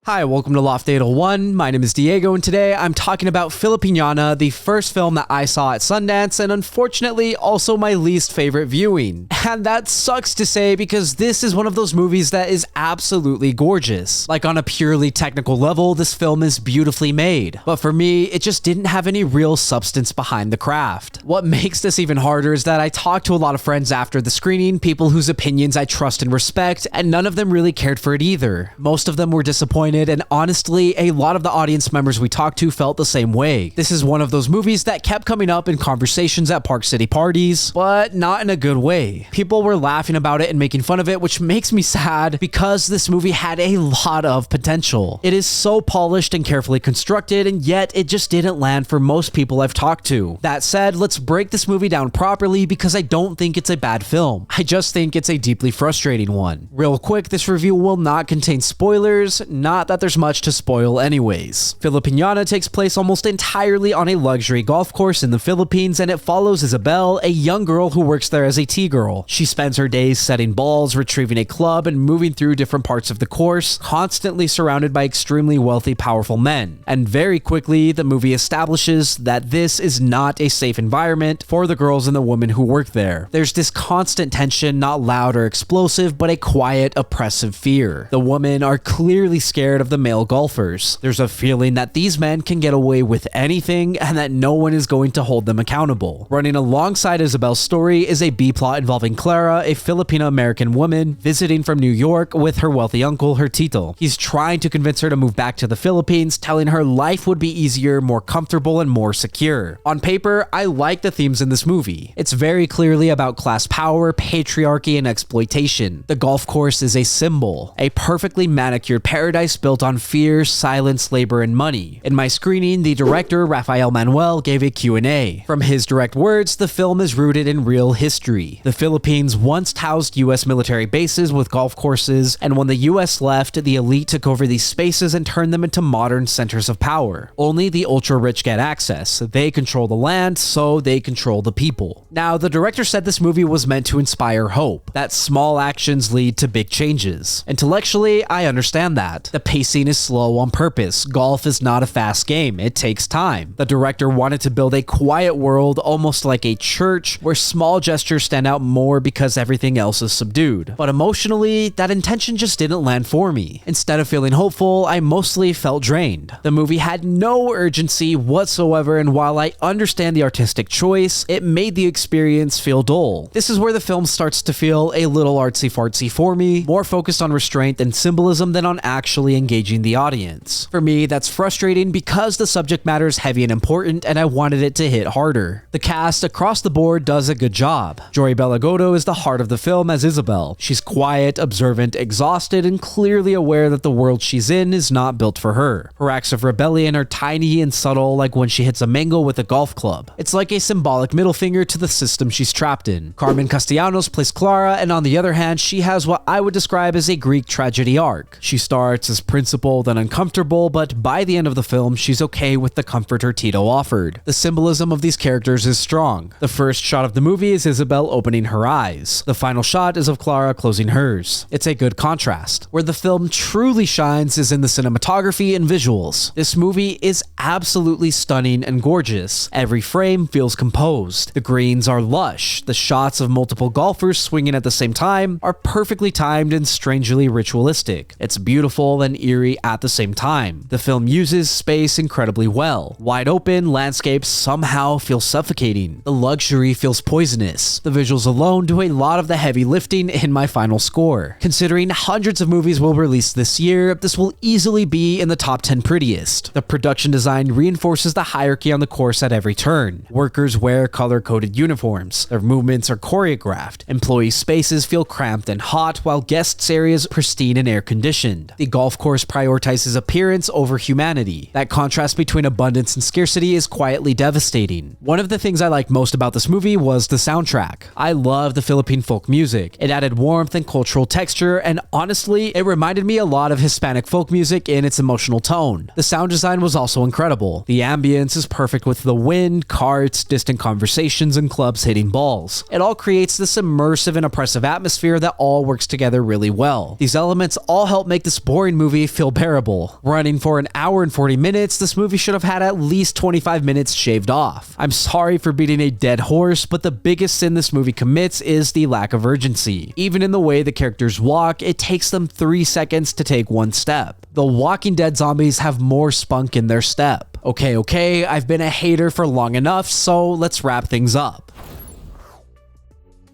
Hi, welcome to Loft 801. My name is Diego, and today I'm talking about Filipinana, the first film that I saw at Sundance, and unfortunately also my least favorite viewing. And that sucks to say because this is one of those movies that is absolutely gorgeous. Like on a purely technical level, this film is beautifully made. But for me, it just didn't have any real substance behind the craft. What makes this even harder is that I talked to a lot of friends after the screening, people whose opinions I trust and respect, and none of them really cared for it either. Most of them were disappointed, and honestly, a lot of the audience members we talked to felt the same way. This is one of those movies that kept coming up in conversations at Park City parties, but not in a good way. People were laughing about it and making fun of it, which makes me sad because this movie had a lot of potential. It is so polished and carefully constructed, and yet it just didn't land for most people I've talked to. That said, let's break this movie down properly because I don't think it's a bad film. I just think it's a deeply frustrating one. Real quick, this review will not contain spoilers, not that there's much to spoil anyways. Filipinana takes place almost entirely on a luxury golf course in the Philippines, and it follows Isabel, a young girl who works there as a tea girl. She spends her days setting balls, retrieving a club, and moving through different parts of the course, constantly surrounded by extremely wealthy, powerful men. And very quickly, the movie establishes that this is not a safe environment for the girls and the women who work there. There's this constant tension, not loud or explosive, but a quiet, oppressive fear. The women are clearly scared of the male golfers. There's a feeling that these men can get away with anything and that no one is going to hold them accountable. Running alongside Isabel's story is a B-plot involving Clara, a Filipino-American woman visiting from New York with her wealthy uncle, her tito. He's trying to convince her to move back to the Philippines, telling her life would be easier, more comfortable, and more secure. On paper, I like the themes in this movie. It's very clearly about class power, patriarchy, and exploitation. The golf course is a symbol, a perfectly manicured paradise built on fear, silence, labor, and money. In my screening, the director, Rafael Manuel, gave a Q&A. From his direct words, the film is rooted in real history. The Philippines once housed US military bases with golf courses, and when the US left, the elite took over these spaces and turned them into modern centers of power. Only the ultra-rich get access. They control the land, so they control the people. Now, the director said this movie was meant to inspire hope, that small actions lead to big changes. Intellectually, I understand that. The pacing is slow on purpose. Golf is not a fast game. It takes time. The director wanted to build a quiet world, almost like a church, where small gestures stand out more because everything else is subdued. But emotionally, that intention just didn't land for me. Instead of feeling hopeful, I mostly felt drained. The movie had no urgency whatsoever, and while I understand the artistic choice, it made the experience feel dull. This is where the film starts to feel a little artsy-fartsy for me, more focused on restraint and symbolism than on actually engaging the audience. For me, that's frustrating because the subject matter is heavy and important, and I wanted it to hit harder. The cast across the board does a good job. Joy Belagodo is the heart of the film as Isabel. She's quiet, observant, exhausted, and clearly aware that the world she's in is not built for her. Her acts of rebellion are tiny and subtle, like when she hits a mango with a golf club. It's like a symbolic middle finger to the system she's trapped in. Carmen Castellanos plays Clara, and on the other hand, she has what I would describe as a Greek tragedy arc. She starts as principled and uncomfortable, but by the end of the film, she's okay with the comfort her tito offered. The symbolism of these characters is strong. The first shot of the movie is Isabel opening her eyes. The final shot is of Clara closing hers. It's a good contrast. Where the film truly shines is in the cinematography and visuals. This movie is absolutely stunning and gorgeous. Every frame feels composed. The greens are lush. The shots of multiple golfers swinging at the same time are perfectly timed and strangely ritualistic. It's beautiful and eerie at the same time. The film uses space incredibly well. Wide open landscapes somehow feel suffocating. The luxury feels poisonous. The visuals alone do a lot of the heavy lifting in my final score. Considering hundreds of movies will release this year, this will easily be in the top 10 prettiest. The production design reinforces the hierarchy on the course at every turn. Workers wear color-coded uniforms. Their movements are choreographed. Employee spaces feel cramped and hot, while guests' areas pristine and air-conditioned. The golf course prioritizes appearance over humanity. That contrast between abundance and scarcity is quietly devastating. One of the things I liked most about this movie was the soundtrack. I love the Philippine folk music. It added warmth and cultural texture, and honestly, it reminded me a lot of Hispanic folk music in its emotional tone. The sound design was also incredible. The ambience is perfect with the wind, carts, distant conversations, and clubs hitting balls. It all creates this immersive and oppressive atmosphere that all works together really well. These elements all help make this boring movie movie feel bearable. Running for an hour and 40 minutes, this movie should have had at least 25 minutes shaved off. I'm sorry for beating a dead horse, but the biggest sin this movie commits is the lack of urgency. Even in the way the characters walk, it takes them 3 seconds to take one step. The Walking Dead zombies have more spunk in their step. Okay, I've been a hater for long enough, so let's wrap things up.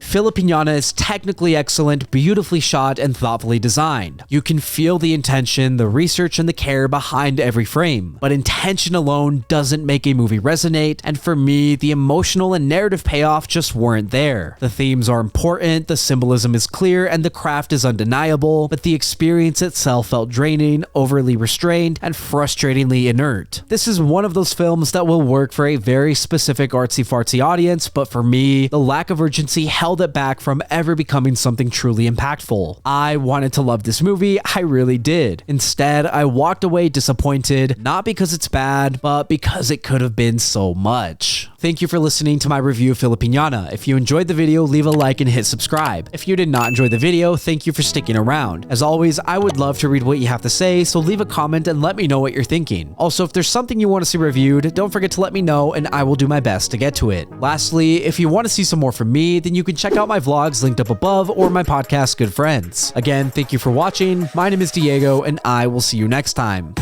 Filipinana is technically excellent, beautifully shot, and thoughtfully designed. You can feel the intention, the research, and the care behind every frame. But intention alone doesn't make a movie resonate, and for me, the emotional and narrative payoff just weren't there. The themes are important, the symbolism is clear, and the craft is undeniable, but the experience itself felt draining, overly restrained, and frustratingly inert. This is one of those films that will work for a very specific artsy-fartsy audience, but for me, the lack of urgency held it back from ever becoming something truly impactful. I wanted to love this movie, I really did. Instead, I walked away disappointed, not because it's bad, but because it could have been so much. Thank you for listening to my review of Filipinana. If you enjoyed the video, leave a like and hit subscribe. If you did not enjoy the video, thank you for sticking around. As always, I would love to read what you have to say, so leave a comment and let me know what you're thinking. Also, if there's something you want to see reviewed, don't forget to let me know and I will do my best to get to it. Lastly, if you want to see some more from me, then you can check out my vlogs linked up above or my podcast, Good Friends. Again, thank you for watching. My name is Diego and I will see you next time.